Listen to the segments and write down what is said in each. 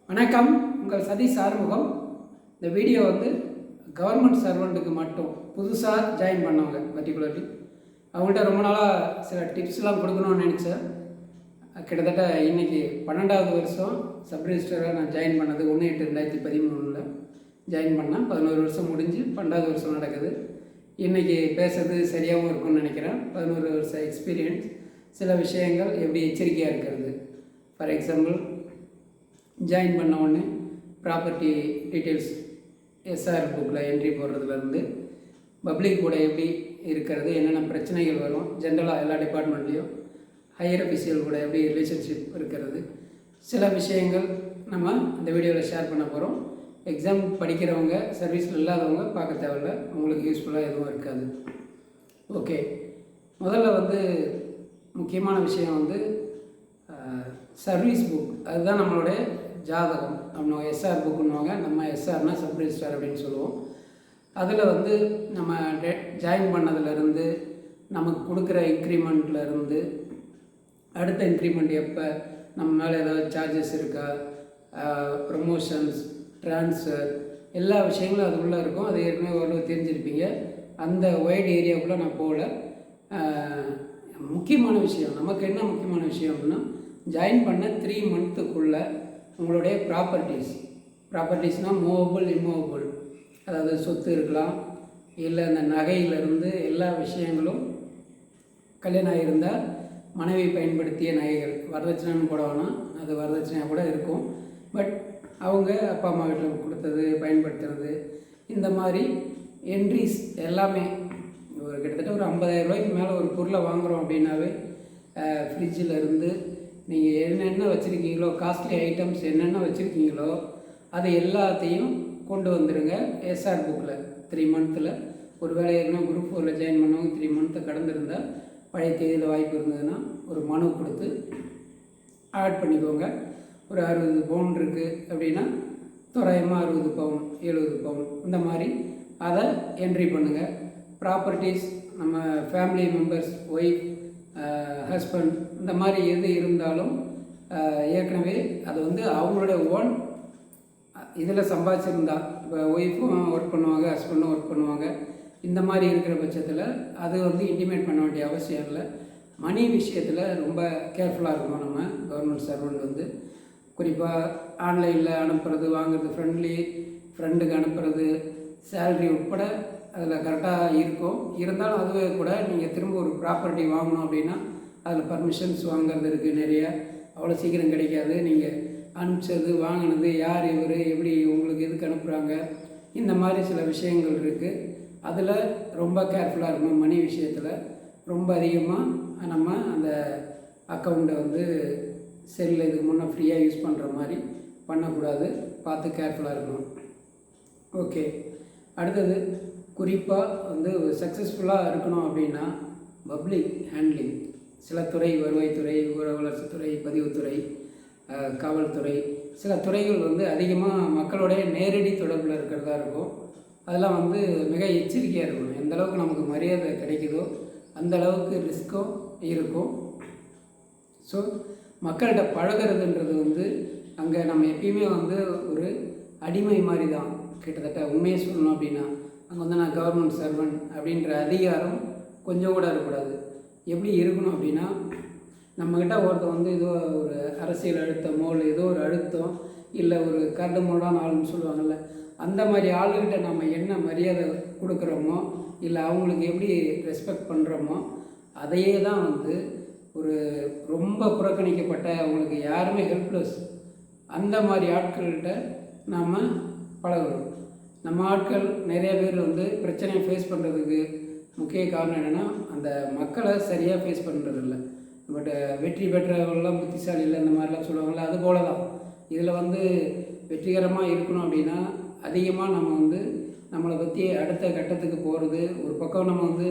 வணக்கம். உங்கள் சதீஷ் ஆறுமுகம். இந்த வீடியோ கவர்மெண்ட் சர்வெண்ட்டுக்கு மட்டும் புதுசாக ஜாயின் பண்ணவங்க பர்டிகுலர்லி அவங்கள்ட்ட ரொம்ப நாளாக சில டிப்ஸ்லாம் கொடுக்கணும்னு நினச்சேன். கிட்டத்தட்ட இன்றைக்கி 12வது வருஷம் சப் ரிஜிஸ்டராக நான் ஜாயின் பண்ணது 1/8/2013 ஜாயின் பண்ணேன். 11 வருஷம் முடிஞ்சு 12வது வருஷம் நடக்குது. இன்றைக்கி பேசுறது சரியாகவும் இருக்கும்னு நினைக்கிறேன். 11 வருஷம் எக்ஸ்பீரியன்ஸ், சில விஷயங்கள் எப்படி எச்சரிக்கையாக இருக்கிறது. ஃபார் எக்ஸாம்பிள், ஜாயின் பண்ண உடனே ப்ராப்பர்ட்டி டீட்டெயில்ஸ் எஸ்ஆர் புக்கில் என்ட்ரி போடுறதுலேருந்து பப்ளிக் கூட எப்படி இருக்கிறது, என்னென்ன பிரச்சனைகள் வரும், ஜென்ரலாக எல்லா டிபார்ட்மெண்ட்லேயும் ஹையர் அஃபிஷியல் கூட எப்படி ரிலேஷன்ஷிப் இருக்கிறது, சில விஷயங்கள் நம்ம இந்த வீடியோவில் ஷேர் பண்ண போகிறோம். எக்ஸாம் படிக்கிறவங்க, சர்வீஸில் இல்லாதவங்க பார்க்க தேவையில்ல, உங்களுக்கு யூஸ்ஃபுல்லாக எதுவும் இருக்காது. ஓகே, முதல்ல முக்கியமான விஷயம் சர்வீஸ் புக். அதுதான் நம்மளுடைய ஜாதகம். நம்ம எஸ்ஆர் புக்குன்னுவாங்க, நம்ம எஸ்ஆர்னால் சப் ரிஜிஸ்டார் அப்படின்னு சொல்லுவோம். அதில் நம்ம ஜாயின் பண்ணதுலேருந்து நமக்கு கொடுக்குற இன்க்ரிமெண்ட்லேருந்து அடுத்த இன்க்ரிமெண்ட் எப்போ, நம்ம மேலே ஏதாவது சார்ஜஸ் இருக்கா, ப்ரமோஷன்ஸ், ட்ரான்ஸ்ஃபர், எல்லா விஷயங்களும் அதுக்குள்ளே இருக்கும். அது ஏற்கனவே ஓரளவு தெரிஞ்சிருப்பீங்க. அந்த ஒய்டு ஏரியாவுக்குள்ளே நான் போகல. முக்கியமான விஷயம், நமக்கு என்ன முக்கியமான விஷயம் அப்படின்னா, ஜாயின் பண்ண 3 மந்த்துக்குள்ளே உங்களுடைய ப்ராப்பர்ட்டிஸ்னால் மூவபிள், இம்மூவபிள், அதாவது சொத்து இருக்கலாம், இல்லை அந்த நகையிலிருந்து எல்லா விஷயங்களும். கல்யாணம் ஆகியிருந்தால் மனைவி பயன்படுத்திய நகைகள், வரதட்சணைன்னு கூட வேணாம், அது வரதட்சணையாக கூட இருக்கும். பட் அவங்க அப்பா அம்மா வீட்டில் கொடுத்தது, பயன்படுத்துறது, இந்த மாதிரி என்ட்ரிஸ் எல்லாமே கிட்டத்தட்ட ஒரு 50,000 ரூபாய்க்கு மேலே ஒரு பொருளை வாங்குகிறோம் அப்படின்னாவே ஃப்ரிட்ஜில் இருந்து நீங்கள் என்னென்ன வச்சுருக்கீங்களோ, காஸ்ட்லி ஐட்டம்ஸ் என்னென்ன வச்சுருக்கீங்களோ அது எல்லாத்தையும் கொண்டு வந்துடுங்க எஸ்ஆர் புக்கில் 3 மந்த்தில். ஒரு வேலை ஏற்கனவே குரூப் 4 ஜாயின் பண்ணவங்க 3 மந்த்தை கடந்திருந்தால் பழைய தேதியில் வாய்ப்பு இருந்ததுன்னா ஒரு மனு கொடுத்து ஆட் பண்ணிக்கோங்க. ஒரு 60 பவுன் இருக்குது அப்படின்னா தோராயமாக 60 பவுன், 70 பவுன், இந்த மாதிரி அதை என்ட்ரி பண்ணுங்கள். ப்ராப்பர்ட்டிஸ், நம்ம ஃபேமிலி மெம்பர்ஸ், ஒய்ஃப், ஹஸ்பண்ட், இந்த மாதிரி எது இருந்தாலும் ஏற்கனவே அது அவங்களுடைய ஓன் இதில் சம்பாதிச்சிருந்தா, இப்போ ஒய்ஃபும் ஒர்க் பண்ணுவாங்க, ஹஸ்பண்டும் ஒர்க் பண்ணுவாங்க, இந்த மாதிரி இருக்கிற பட்சத்தில் அது இன்டிமேட் பண்ண வேண்டிய அவசியம் இல்லை. மணி விஷயத்தில் ரொம்ப கேர்ஃபுல்லாக இருக்கணும். நம்ம கவர்மெண்ட் சர்வெண்ட் குறிப்பாக ஆன்லைனில் அனுப்புறது, வாங்குறது, ஃப்ரெண்டுக்கு அனுப்புறது, சேல்ரி உட்பட அதில் கரெக்டாக இருக்கும். இருந்தாலும் அதுவே கூட நீங்கள் திரும்ப ஒரு ப்ராப்பர்ட்டி வாங்கணும் அப்படின்னா அதில் பர்மிஷன்ஸ் வாங்கிறது இருக்குது நிறைய. அவ்வளோ சீக்கிரம் கிடைக்காது. நீங்கள் அனுப்பிச்சது, வாங்கினது, யார் இவர், எப்படி உங்களுக்கு எதுக்கு அனுப்புகிறாங்க, இந்த மாதிரி சில விஷயங்கள் இருக்குது. அதில் ரொம்ப கேர்ஃபுல்லாக இருக்கணும். மணி விஷயத்தில் ரொம்ப அதிகமாக நம்ம அந்த அக்கௌண்ட்டை செல்லில் இதுக்கு முன்னே ஃப்ரீயாக யூஸ் பண்ணுற மாதிரி பண்ணக்கூடாது. பார்த்து கேர்ஃபுல்லாக இருக்கணும். ஓகே, அடுத்தது குறிப்பாக சக்ஸஸ்ஃபுல்லாக இருக்கணும் அப்படின்னா பப்ளிக் ஹேண்ட்லிங், சில துறை, வருவாய்த்துறை, ஊரக வளர்ச்சித்துறை, பதிவுத்துறை, காவல்துறை, சில துறைகள் அதிகமாக மக்களுடைய நேரடி தொடர்பில் இருக்கிறதா இருக்கும். அதெல்லாம் மிக எச்சரிக்கையாக இருக்கணும். எந்த அளவுக்கு நமக்கு மரியாதை கிடைக்குதோ அந்த அளவுக்கு ரிஸ்க்கும் இருக்கும். ஸோ மக்கள்கிட்ட பழகிறதுன்றது அங்கே நம்ம எப்பயுமே ஒரு அடிமை மாதிரி தான். கிட்டத்தட்ட உண்மையை சொல்லணும் அப்படின்னா அங்கே நான் கவர்மெண்ட் சர்வெண்ட் அப்படின்ற அதிகாரம் கொஞ்சம் கூட இருக்கக்கூடாது. எப்படி இருக்கணும் அப்படின்னா, நம்மக்கிட்ட ஒருத்தர் ஏதோ ஒரு அரசியல் அழுத்தமோ இல்லை ஏதோ ஒரு அழுத்தம், இல்லை ஒரு கரடு முரடான ஆளுன்னு சொல்லுவாங்கள்ல, அந்த மாதிரி ஆளுகிட்ட நம்ம என்ன மரியாதை கொடுக்குறோமோ, இல்லை அவங்களுக்கு எப்படி ரெஸ்பெக்ட் பண்ணுறோமோ, அதையே தான் ஒரு ரொம்ப புறக்கணிக்கப்பட்ட, அவங்களுக்கு யாருமே ஹெல்ப்லெஸ், அந்த மாதிரி ஆட்கள்கிட்ட நாம் பழகணும். நம்ம ஆட்கள் நிறைய பேர் பிரச்சனையை ஃபேஸ் பண்ணுறதுக்கு முக்கிய காரணம் என்னென்னா, அந்த மக்களை சரியாக ஃபேஸ் பண்ணுறதில்ல. பட் வெற்றி பெற்றவர்கள்லாம் புத்திசாலி இல்லை, இந்த மாதிரிலாம் சொல்லுவாங்கள்ல, அது போல தான் இதில் வெற்றிகரமாக இருக்கணும் அப்படின்னா அதிகமாக நம்ம நம்மளை பற்றி அடுத்த கட்டத்துக்கு போகிறது ஒரு பக்கம், நம்ம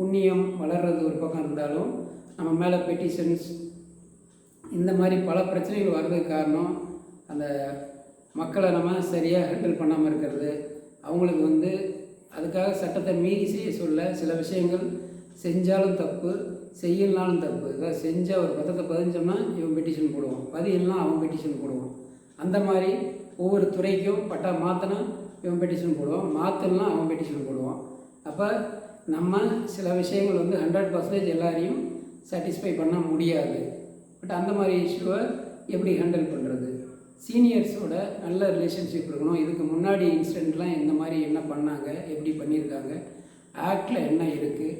புண்ணியம் வளர்கிறது ஒரு பக்கம் இருந்தாலும், நம்ம மேலே பெட்டிஷன்ஸ், இந்த மாதிரி பல பிரச்சனைகள் வர்றதுக்கு காரணம் அந்த மக்களை நம்ம சரியாக ஹேண்டில் பண்ணாமல் இருக்கிறது. அவங்களுக்கு அதுக்காக சட்டத்தை மீறி செய்ய சொல்ல, சில விஷயங்கள் செஞ்சாலும் தப்பு, செய்யலனாலும் தப்பு. இதாவது செஞ்சால் ஒரு பத்திரத்தை பதிஞ்சோம்னா இவன் பெட்டிஷன் போடுவான், பதியலாம் அவன் பெட்டிஷன் போடுவான். அந்த மாதிரி ஒவ்வொரு துறைக்கும் பட்டா மாற்றினா இவன் பெட்டிஷன் போடுவான், மாற்றலாம் அவன் பெட்டிஷன் போடுவான். அப்போ நம்ம சில விஷயங்கள் வந்து 100% எல்லாரையும் சாட்டிஸ்ஃபை பண்ண முடியாது. பட் அந்த மாதிரி இஷ்யூவை எப்படி ஹேண்டில் பண்ணுறது? சீனியர்ஸோட நல்ல ரிலேஷன்ஷிப் இருக்கணும். இதுக்கு முன்னாடி இன்சிடெண்ட்லாம் இந்த மாதிரி என்ன பண்ணாங்க, எப்படி பண்ணியிருக்காங்க, ஆக்டில் என்ன இருக்குது,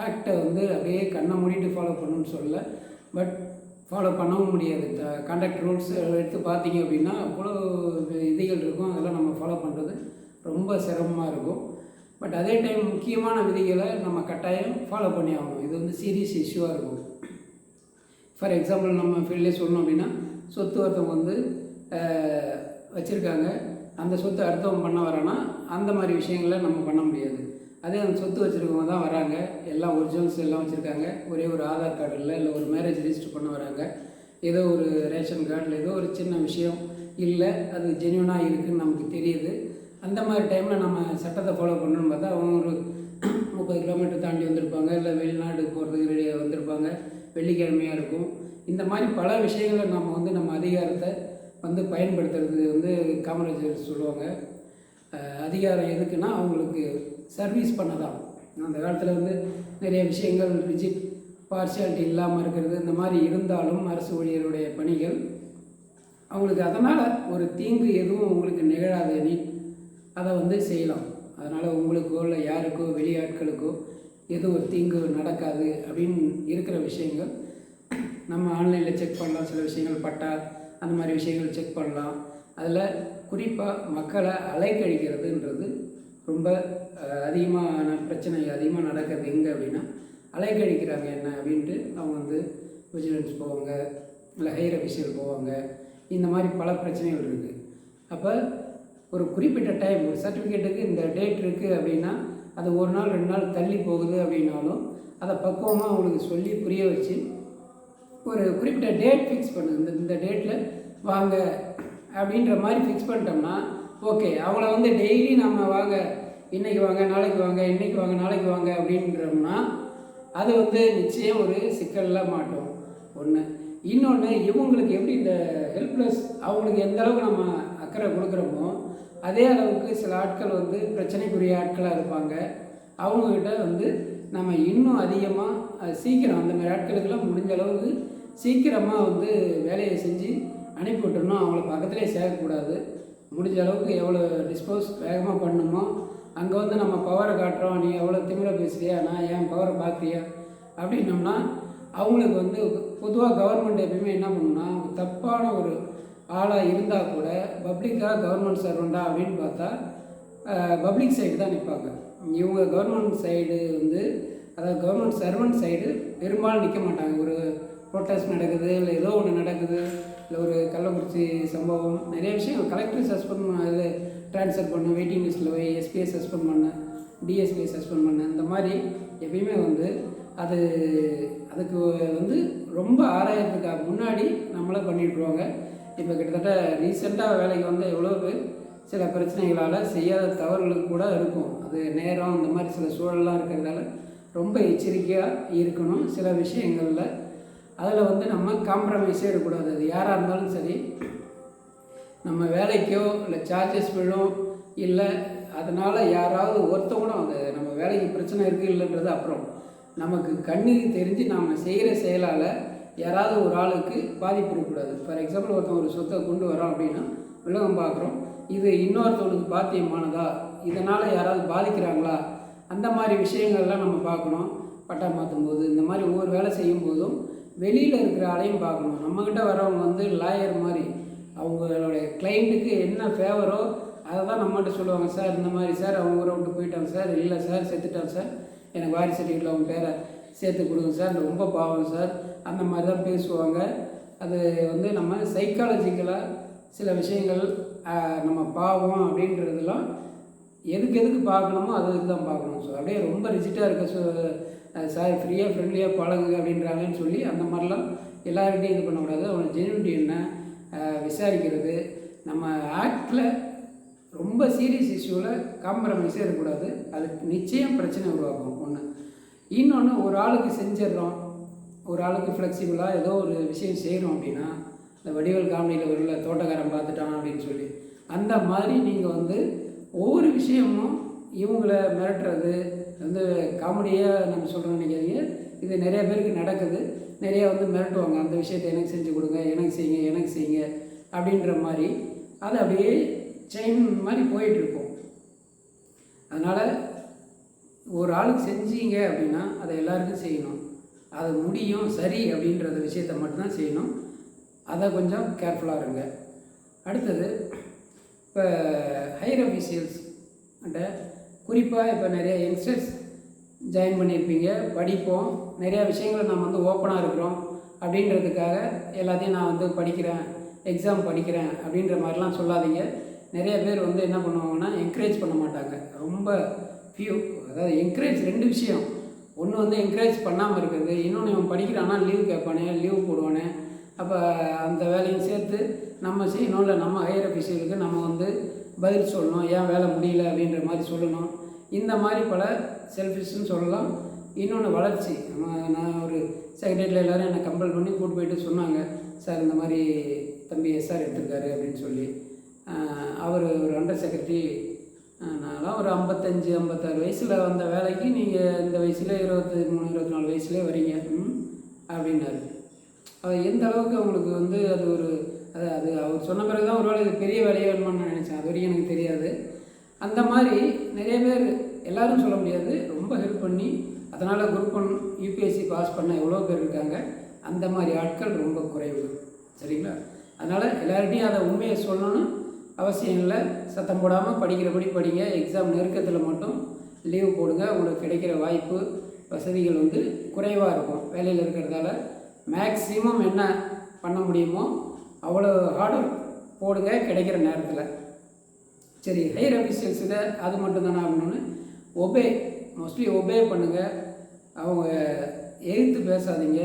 ஆக்டை வந்து அப்படியே கண்ணை மூடிட்டு ஃபாலோ பண்ணணும்னு சொல்லலை, பட் ஃபாலோ பண்ணவும் முடியாது. கான்டாக்ட் ரூல்ஸ் எடுத்து பார்த்தீங்க அப்படின்னா அவ்வளோ விதிகள் இருக்கும், அதெல்லாம் நம்ம ஃபாலோ பண்ணுறது ரொம்ப சிரமமாக இருக்கும். பட் அதே டைம் முக்கியமான விதிகளை நம்ம கட்டாயம் ஃபாலோ பண்ணி ஆகணும். இது வந்து சீரியஸ் இஷ்யூவாக இருக்கும். ஃபார் எக்ஸாம்பிள் நம்ம ஃபீல்டே சொல்லணும் அப்படின்னா, சொத்து ஒருத்தவங்க வந்து வச்சுருக்காங்க, அந்த சொத்து அடுத்தவங்க பண்ண வரானா அந்த மாதிரி விஷயங்களை நம்ம பண்ண முடியாது. அதே அந்த சொத்து வச்சுருக்கவங்க தான் வராங்க, எல்லாம் ஒரிஜினல்ஸ் எல்லாம் வச்சுருக்காங்க, ஒரே ஒரு ஆதார் கார்டு இல்லை ஒரு மேரேஜ் ரிஜிஸ்டர் பண்ண வராங்க, ஏதோ ஒரு ரேஷன் கார்டில் ஏதோ ஒரு சின்ன விஷயம் இல்லை, அது ஜென்யூனாக இருக்குதுன்னு நமக்கு தெரியுது. அந்த மாதிரி டைமில் நம்ம சட்டத்தை ஃபாலோ பண்ணணும்னு பார்த்தா அவங்க ஒரு 30 கிலோமீட்டர் தாண்டி வந்திருப்பாங்க, இல்லை வெளிநாடு போகிறதுக்கு ரெடியாக வந்திருப்பாங்க, வெள்ளிக்கிழமையாக இருக்கும். இந்த மாதிரி பல விஷயங்களை நம்ம வந்து நம்ம அதிகாரத்தை வந்து பயன்படுத்துறது வந்து காமராஜர் சொல்லுவாங்க. அதிகாரம் எதுக்குன்னா அவங்களுக்கு சர்வீஸ் பண்ணலாம். அந்த காலத்தில் வந்து நிறைய விஷயங்கள் ரிஜிட் பார்ஷியாலிட்டி இல்லாமல் இருக்கிறது, இந்த மாதிரி இருந்தாலும் அரசு ஊழியருடைய பணிகள் அவங்களுக்கு அதனால் ஒரு தீங்கு எதுவும் உங்களுக்கு நிகழாது, நீ அதை வந்து செய்யலாம். அதனால் உங்களுக்கோ இல்லை யாருக்கோ வெளியாட்களுக்கோ எதுவும் ஒரு தீங்கு நடக்காது அப்படின்னு இருக்கிற விஷயங்கள் நம்ம ஆன்லைனில் செக் பண்ணலாம். சில விஷயங்கள் பட்டா அந்த மாதிரி விஷயங்கள் செக் பண்ணலாம். அதில் குறிப்பாக மக்களை அலைக்கழிக்கிறதுன்றது ரொம்ப அதிகமான பிரச்சனை அதிகமாக நடக்கிறது எங்கே அப்படின்னா, அலைக்கழிக்கிறாங்க என்ன அப்படின்ட்டு அவங்க வந்து விஜிலன்ஸ் போவாங்க, இல்லை ஹையர் அஃபிஷியல் போவாங்க. இந்த மாதிரி பல பிரச்சனைகள் இருக்குது. அப்போ ஒரு குறிப்பிட்ட டைம் ஒரு சர்டிஃபிகேட்டுக்கு இந்த டேட் இருக்குது அப்படின்னா அது 1 நாள் 2 நாள் தள்ளி போகுது அப்படின்னாலும் அதை பக்குவமாக அவங்களுக்கு சொல்லி புரிய வச்சு ஒரு குறிப்பிட்ட டேட் ஃபிக்ஸ் பண்ணுது. இந்த டேட்டில் வாங்க அப்படின்ற மாதிரி ஃபிக்ஸ் பண்ணிட்டோம்னா ஓகே. அவங்கள வந்து டெய்லி நம்ம வாங்க, இன்றைக்கி வாங்க நாளைக்கு வாங்க, இன்றைக்கி வாங்க நாளைக்கு வாங்க அப்படின்றோம்னா அது வந்து நிச்சயம் ஒரு சிக்கலில் மாட்டோம். ஒன்று. இன்னொன்று, இவங்களுக்கு எப்படி இந்த ஹெல்ப்லெஸ் அவங்களுக்கு எந்த அளவுக்கு நம்ம அக்கறை கொடுக்குறோமோ அதே அளவுக்கு சில ஆட்கள் வந்து பிரச்சனைக்குரிய ஆட்களாக இருப்பாங்க. அவங்கக்கிட்ட வந்து நம்ம இன்னும் அதிகமாக சீக்கிரம் அந்த மாதிரி ஆட்களுக்கெல்லாம் முடிஞ்ச அளவுக்கு சீக்கிரமாக வந்து வேலையை செஞ்சு அனுப்பி விட்டுறணும். அவங்கள பக்கத்துலேயே சேர்க்கக்கூடாது. முடிஞ்ச அளவுக்கு எவ்வளோ டிஸ்போஸ் வேகமாக பண்ணணுமோ அங்கே வந்து நம்ம பவரை காட்டுறோம், நீ எவ்வளோ திமிர பேசுறியா, நான் ஏன் பவரை பார்க்குறியா அப்படின்னோம்னா அவங்களுக்கு வந்து பொதுவாக கவர்மெண்ட் எப்பயுமே என்ன பண்ணணும்னா தப்பான ஒரு ஆளாக இருந்தால் கூட பப்ளிக்காக கவர்மெண்ட் சர்வெண்ட்டா அப்படின்னு பார்த்தா பப்ளிக் சைடு தான் நிற்பாங்க. இவங்க கவர்மெண்ட் சைடு வந்து அதாவது கவர்மெண்ட் சர்வெண்ட் சைடு பெரும்பாலும் நிற்க மாட்டாங்க. ஒரு ப்ரொட்டஸ்ட் நடக்குது, இல்லை ஏதோ ஒன்று நடக்குது, இல்லை ஒரு கள்ளக்குறிச்சி சம்பவம், நிறைய விஷயம் கலெக்டர் சஸ்பெண்ட் இது ட்ரான்ஸ்ஃபர் பண்ண, வெயிட்டிங் லிஸ்ட்டில் போய் எஸ்பியை சஸ்பெண்ட் பண்ண, டிஎஸ்பியை சஸ்பெண்ட் பண்ண, இந்த மாதிரி எப்பயுமே வந்து அதுக்கு வந்து ரொம்ப ஆராயறதுக்கு முன்னாடி நம்மளை பண்ணிவிட்ருவாங்க. இப்போ கிட்டத்தட்ட ரீசெண்டாக வேலைக்கு வந்து எவ்வளோ பேர் சில பிரச்சனைகளால் செய்யாத தவறுகளுக்கு கூட இருக்கும். அது நேரம் இந்த மாதிரி சில சூழல்லாம் இருக்கிறதால ரொம்ப எச்சரிக்கையாக இருக்கணும் சில விஷயங்களில். அதில் வந்து நம்ம காம்ப்ரமைஸே இருக்கக்கூடாது. அது யாராக இருந்தாலும் சரி, நம்ம வேலைக்கோ இல்லை சார்ஜஸ் விழும், இல்லை அதனால் யாராவது ஒருத்தவங்களும் அது நம்ம வேலைக்கு பிரச்சனை இருக்குது இல்லைன்றது அப்புறம் நமக்கு கண்ணுக்கு தெரிஞ்சு நம்ம செய்கிற செயலால் யாராவது ஒரு ஆளுக்கு பாதிப்பு இருக்கக்கூடாது. ஃபார் எக்ஸாம்பிள் ஒருத்தன் ஒரு சொத்தை கொண்டு வரோம் அப்படின்னா விலகம் பார்க்குறோம், இது இன்னொருத்தவனுக்கு பாத்தியமானதா, இதனால் யாராவது பாதிக்கிறாங்களா, அந்த மாதிரி விஷயங்கள்லாம் நம்ம பார்க்கணும். பட்டா மாற்றும் போது இந்த மாதிரி ஒவ்வொரு வேலை செய்யும் போதும் வெளியில் இருக்கிற ஆளையும் பார்க்கணும். நம்மக்கிட்ட வரவங்க வந்து லாயர் மாதிரி அவங்களுடைய கிளைண்ட்டுக்கு என்ன ஃபேவரோ அதை தான் நம்மகிட்ட சொல்லுவாங்க. சார் இந்த மாதிரி சார் அவங்க ஊரை விட்டு போயிட்டாங்க சார், இல்லை சார் செத்துட்டாங்க சார், எனக்கு வாரிசு சர்டிஃபிகேட்டில் அவங்க பேரை சேர்த்து கொடுங்க சார், ரொம்ப பாவம் சார், அந்த மாதிரி தான் பேசுவாங்க. அது வந்து நம்ம சைக்காலஜிக்கலாக சில விஷயங்கள் நம்ம பாவம் அப்படின்றதெல்லாம் எதுக்கு பார்க்கணுமோ அதுக்கு தான் பார்க்கணும். ஸோ அப்படியே ரொம்ப ரிஜிட்டாக இருக்க சார் ஃப்ரீயாக ஃப்ரெண்ட்லியாக பழகுங்க அப்படின்றாங்கன்னு சொல்லி அந்த மாதிரிலாம் எல்லார்கிட்டையும் இது பண்ணக்கூடாது. அவனோட ஜென்யூனிட்டி என்ன விசாரிக்கிறது. நம்ம ஆக்டில் ரொம்ப சீரியஸ் இஷ்யூவில் காம்ப்ரமைஸே இருக்கக்கூடாது. அதுக்கு நிச்சயம் பிரச்சனை உருவாக்கும். ஒன்று. இன்னொன்று, ஒரு ஆளுக்கு செஞ்சிடறோம், ஒரு ஆளுக்கு ஃப்ளெக்சிபிளாக ஏதோ ஒரு விஷயம் செய்கிறோம் அப்படின்னா இந்த வடிவேல் காமெடியில் உள்ள தோட்டக்காரன் பார்த்துட்டான் அப்படின்னு சொல்லி அந்த மாதிரி நீங்கள் வந்து ஒவ்வொரு விஷயமும் இவங்கள மிரட்டுறது வந்து காமெடியாக நம்ம சொல்கிறோம்னு நினைக்காதீங்க. இது நிறைய பேருக்கு நடக்குது. நிறையா வந்து மிரட்டுவாங்க, அந்த விஷயத்தை எனக்கு செஞ்சு கொடுங்க, எனக்கு செய்யுங்க, எனக்கு செய்யுங்க அப்படின்ற மாதிரி. அது அப்படியே செயின் மாதிரி போயிட்டுருக்கும். அதனால் ஒரு ஆளுக்கு செஞ்சீங்க அப்படின்னா அதை எல்லாருக்கும் செய்யணும். அது முடியும் சரி அப்படின்றத விஷயத்த மட்டும்தான் செய்யணும். அதை கொஞ்சம் கேர்ஃபுல்லாக இருங்க. அடுத்தது, இப்போ ஹையர் அஃபீஷியல்ஸ் அண்ட குறிப்பாக இப்போ நிறைய யங்ஸ்டர்ஸ் ஜாயின் பண்ணியிருப்பீங்க. படிப்போம், நிறையா விஷயங்களை நம்ம வந்து ஓப்பனாக இருக்கிறோம் அப்படின்றதுக்காக எல்லாத்தையும் நான் வந்து படிக்கிறேன், எக்ஸாம் படிக்கிறேன் அப்படின்ற மாதிரிலாம் சொல்லாதீங்க. நிறைய பேர் வந்து என்ன பண்ணுவாங்கன்னா என்கரேஜ் பண்ண மாட்டாங்க. ரொம்ப ஃபியூ, அதாவது என்கரேஜ் 2 விஷயம். ஒன்று வந்து என்கரேஜ் பண்ணாமல் இருக்கிறது, இன்னொன்று இவன் படிக்கிறான்னா லீவ் கேட்பானே, லீவ் போடுவானே. அப்போ அந்த வேலையும் சேர்த்து நம்ம செய்யணும். இல்லை நம்ம ஹையர் அஃபீஷியலுக்கு நம்ம வந்து பதில் சொல்லணும், ஏன் வேலை முடியல அப்படின்ற மாதிரி சொல்லணும். இந்த மாதிரி பல செல்ஃபிஷ்னு சொல்லலாம். இன்னொன்று வளர்ச்சி. நான் ஒரு செக்ரட்டரியில் எல்லோரும் என்னை கம்பல் பண்ணி கூட்டு போயிட்டு சொன்னாங்க, சார் இந்த மாதிரி தம்பி எஸ்ஆர் எடுத்திருக்காரு அப்படின்னு சொல்லி. அவர் ஒரு அண்டர் செக்ரட்டரி. நான்லாம் ஒரு 55-56 வயசில் வந்த வேலைக்கு நீங்கள் இந்த வயசில் 23-24 வயசுலேயே வரீங்க அப்படின்னாரு. அது எந்த அளவுக்கு அவங்களுக்கு வந்து அது ஒரு அது அவர் சொன்ன பிறகு தான் ஒரு வேலை இது பெரிய வேலையாக வேணுமான்னு நான் நினச்சேன். அது வரைக்கும் எனக்கு தெரியாது. அந்த மாதிரி நிறைய பேர், எல்லோரும் சொல்ல முடியாது, ரொம்ப ஹெல்ப் பண்ணி அதனால் குரூப் 1 யூபிஎஸ்சி பாஸ் பண்ண எவ்வளோ பேர் இருக்காங்க. அந்த மாதிரி ஆட்கள் ரொம்ப குறைவு. சரிங்களா? அதனால் எல்லார்கிட்டையும் அதை உண்மையை சொல்லணும்னு அவசியம் இல்லை. சத்தம் போடாமல் படிக்கிறபடி படிங்க. எக்ஸாம் நெருக்கத்தில் மட்டும் லீவ் போடுங்க. உங்களுக்கு கிடைக்கிற வாய்ப்பு வசதிகள் வந்து குறைவாக இருக்கும். வேலையில் இருக்கிறதால மேக்ஸிமம் என்ன பண்ண முடியுமோ அவ்வளோ ஹார்ட் ஒர்க் போடுங்க கிடைக்கிற நேரத்தில். சரி, ஹையர் அஃபீஷியல்ஸுக்கு அது மட்டும் தானே ஆகணும்னு மோஸ்ட்லி ஒபே பண்ணுங்கள். அவங்க எதிர்த்து பேசாதீங்க.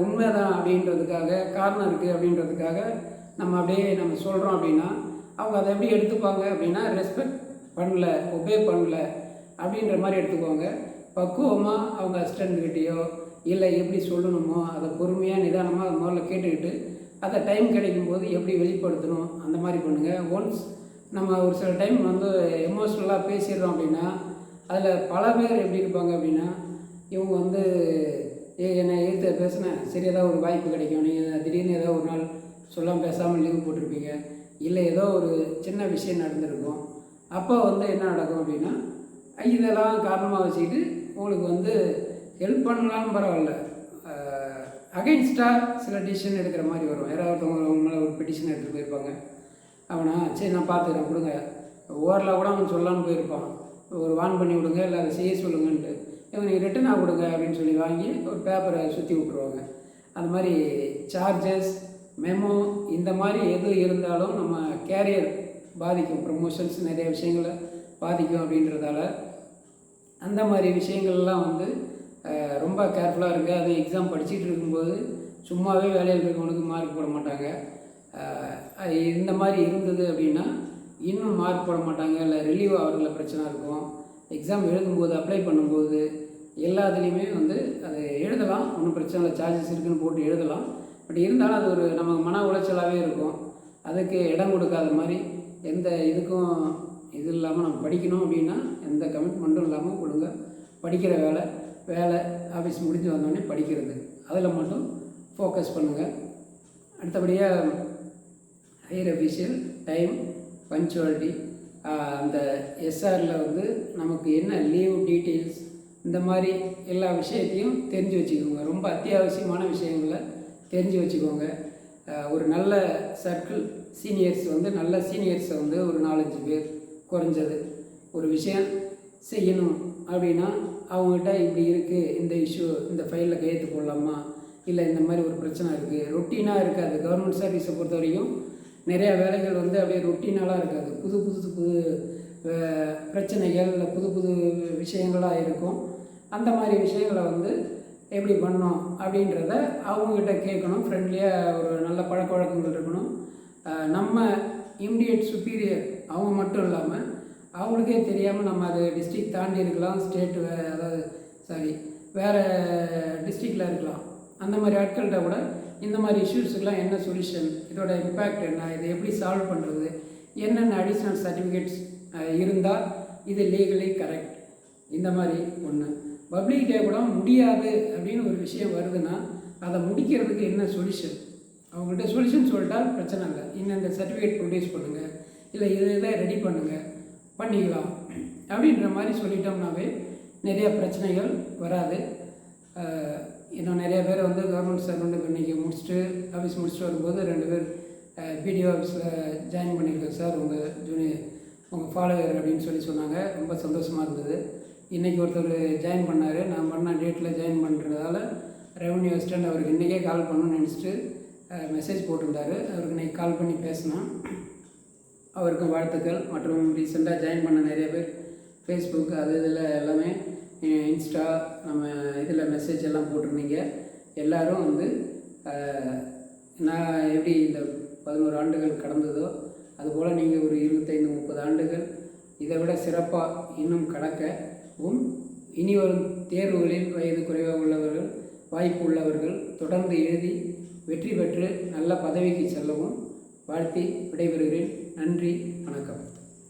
உண்மைதான் அப்படின்றதுக்காக, காரணம் இருக்குது அப்படின்றதுக்காக நம்ம அப்படியே நம்ம சொல்கிறோம் அப்படின்னா அவங்க அதை எப்படி எடுத்துப்பாங்க அப்படின்னா, ரெஸ்பெக்ட் பண்ணல, ஒபே பண்ணல அப்படின்ற மாதிரி எடுத்துக்குவாங்க. பக்குவமாக அவங்க அசிஸ்டண்ட்கிட்டேயோ இல்லை எப்படி சொல்லணுமோ அதை பொறுமையாக நிதானமாக அதை முதல்ல கேட்டுக்கிட்டு அதை டைம் கிடைக்கும்போது எப்படி வெளிப்படுத்தணும் அந்த மாதிரி பண்ணுங்கள். ஒன்ஸ் நம்ம ஒரு சில டைம் வந்து எமோஷ்னலாக பேசிடுறோம் அப்படின்னா அதில் பல பேர் எப்படி இருப்பாங்க அப்படின்னா, இவங்க வந்து என்னை எதிர்த்து பேசினேன், சரி ஏதாவது ஒரு வாய்ப்பு கிடைக்கும், நீங்கள் திடீர்னு ஏதோ ஒரு நாள் சொல்லாமல் பேசாமல் லீவ் போட்டிருப்பீங்க, இல்லை ஏதோ ஒரு சின்ன விஷயம் நடந்திருக்கும். அப்போ வந்து என்ன நடக்கும் அப்படின்னா, இதெல்லாம் காரணமாக வச்சுக்கிட்டு உங்களுக்கு வந்து ஹெல்ப் பண்ணலான்னு பரவாயில்ல, அகைன்ஸ்டாக சில டிசிஷன் எடுக்கிற மாதிரி வரும். யாராவது ஒருத்தவங்க மேலே ஒரு பெட்டிஷன் எடுத்துகிட்டு போயிருப்பாங்க. அவனா சரி நான் பார்த்துக்கிறேன் கொடுங்க, ஓரலாக கூட அவன் சொல்லான்னு போயிருப்பான், ஒரு வான் பண்ணி விடுங்க, இல்லை அதை செய்ய சொல்லுங்கன்ட்டு. இவனுக்கு ரிட்டனாக கொடுங்க அப்படின்னு சொல்லி வாங்கி ஒரு பேப்பரை சுற்றி விட்ருவாங்க. அந்த மாதிரி சார்ஜஸ், மெமோ, இந்த மாதிரி எது இருந்தாலும் நம்ம கேரியர் பாதிக்கும், ப்ரமோஷன்ஸ் நிறைய விஷயங்களை பாதிக்கும். அப்படின்றதால அந்த மாதிரி விஷயங்கள்லாம் வந்து ரொம்ப கேர்ஃபுல்லாக இருக்குது. அது எக்ஸாம் படிச்சுட்டு இருக்கும்போது சும்மாவே வேலையில் இருக்கவனுக்கு மார்க் போட மாட்டாங்க. இந்த மாதிரி இருந்தது அப்படின்னா இன்னும் மார்க் போட மாட்டாங்க, இல்லை ரிலீவ் ஆகிறதுல பிரச்சனை இருக்கும். எக்ஸாம் எழுதும்போது அப்ளை பண்ணும்போது எல்லாத்துலேயுமே வந்து அது எழுதலாம், ஒன்றும் பிரச்சனை இல்லை, சார்ஜஸ் இருக்குதுன்னு போட்டு எழுதலாம். பட் இருந்தாலும் அது ஒரு நம்ம மன உளைச்சலாகவே இருக்கும். அதுக்கு இடம் கொடுக்காத மாதிரி எந்த இதுக்கும் இது இல்லாமல் நம்ம படிக்கணும் அப்படின்னா எந்த கமிட்மெண்ட்டும் இல்லாமல் கொடுங்க. படிக்கிற வேலை ஆஃபீஸ் முடிஞ்சு வந்தோடனே படிக்கிறது, அதில் மட்டும் ஃபோக்கஸ் பண்ணுங்கள். அடுத்தபடியாக ஹையர் அஃபீஷியல் டைம் பங்க்சுவாலிட்டி, அந்த எஸ்ஆரில் வந்து நமக்கு என்ன லீவ் டீட்டெயில்ஸ் இந்த மாதிரி எல்லா விஷயத்தையும் தெரிஞ்சு வச்சுக்கோங்க. ரொம்ப அத்தியாவசியமான விஷயங்களை தெரிஞ்சு வச்சுக்கோங்க. ஒரு நல்ல சர்க்கிள் சீனியர்ஸ் வந்து நல்ல சீனியர்ஸை வந்து ஒரு 4-5 பேர் குறைஞ்சது ஒரு விஷயம் செய்யணும் அப்படின்னா அவங்ககிட்ட இப்படி இருக்குது, இந்த இஷ்யூ இந்த ஃபைலில் கையெழுத்து போடலாமா, இல்லை இந்த மாதிரி ஒரு பிரச்சனை இருக்குது. ரொட்டீனாக இருக்காது. கவர்மெண்ட் சர்வீஸை பொறுத்த வரைக்கும் நிறையா வேலைகள் வந்து அப்படியே ரொட்டீனாலாம் இருக்காது. புது பிரச்சனைகள் இல்லை புது விஷயங்களாக இருக்கும். அந்த மாதிரி விஷயங்களை வந்து எப்படி பண்ணணும் அப்படின்றத அவங்கக்கிட்ட கேட்கணும். ஃப்ரெண்ட்லியாக ஒரு நல்ல பழக்க வழக்கங்கள் இருக்கணும். நம்ம இம்மிடியேட் சுப்பீரியர் அவங்க மட்டும் இல்லாமல் அவங்களுக்கே தெரியாமல் நம்ம அது டிஸ்ட்ரிக்ட் தாண்டி இருக்கலாம், வேறு டிஸ்ட்ரிக்டில் இருக்கலாம். அந்த மாதிரி ஆட்கள்கிட்ட கூட இந்த மாதிரி இஷ்யூஸுக்கெலாம் என்ன சொல்யூஷன், இதோட இம்பேக்ட் என்ன, இதை எப்படி சால்வ் பண்ணுறது, என்னென்ன அடிஷ்னல் சர்டிஃபிகேட்ஸ் இருந்தால் இது லீகலி கரெக்ட், இந்த மாதிரி ஒன்று. பப்ளிக் டே கூட முடியாது அப்படின்னு ஒரு விஷயம் வருதுன்னா அதை முடிக்கிறதுக்கு என்ன சொல்யூஷன், அவங்கள்ட்ட சொல்யூஷன் சொல்லிட்டா பிரச்சனை இல்லை. இந்த சர்டிஃபிகேட் ப்ரொடியூஸ் பண்ணுங்கள், இல்லை இதை ரெடி பண்ணுங்கள், பண்ணிக்கலாம் அப்படின்ற மாதிரி சொல்லிட்டோம்னாவே நிறைய பிரச்சனைகள் வராது. இன்னும் நிறைய பேர் வந்து கவர்மெண்ட் சர்வெண்ட் இன்றைக்கி ஆஃபீஸ் முடிச்சுட்டு வரும்போது 2 பேர் பிடிஓ ஆஃபீஸில் ஜாயின் பண்ணியிருக்கேன் சார், உங்கள் ஜூனியர் உங்கள் ஃபாலோவர் அப்படின்னு சொன்னாங்க. ரொம்ப சந்தோஷமாக இருந்தது. இன்றைக்கி ஒருத்தர் ஜாயின் பண்ணார், நான் பண்ண டேட்டில் ஜாயின் பண்ணுறதால ரெவன்யூ அசிஸ்டண்ட் அவருக்கு இன்றைக்கே கால் பண்ணணும்னு நினச்சிட்டு மெசேஜ் போட்டிருந்தார். அவருக்கு இன்றைக்கி கால் பண்ணி பேசினோம். அவருக்கும் வாழ்த்துக்கள். மற்றும் ரீசெண்டாக ஜாயின் பண்ண நிறைய பேர் ஃபேஸ்புக் இதில் எல்லாமே இன்ஸ்டா நம்ம இதில் மெசேஜ் எல்லாம் போட்டிருந்தீங்க. எல்லோரும் வந்து நான் எப்படி இந்த 11 ஆண்டுகள் கடந்ததோ அதுபோல் நீங்கள் ஒரு 25-30 ஆண்டுகள் இதை விட சிறப்பாக இன்னும் கடக்கவும், இனி வரும் தேர்வுகளில் வயது குறைவாக உள்ளவர்கள், வாய்ப்பு உள்ளவர்கள் தொடர்ந்து எழுதி வெற்றி பெற்று நல்ல பதவிக்கு செல்லவும் வாழ்த்தி விடைபெறுகிறேன். நன்றி, வணக்கம்.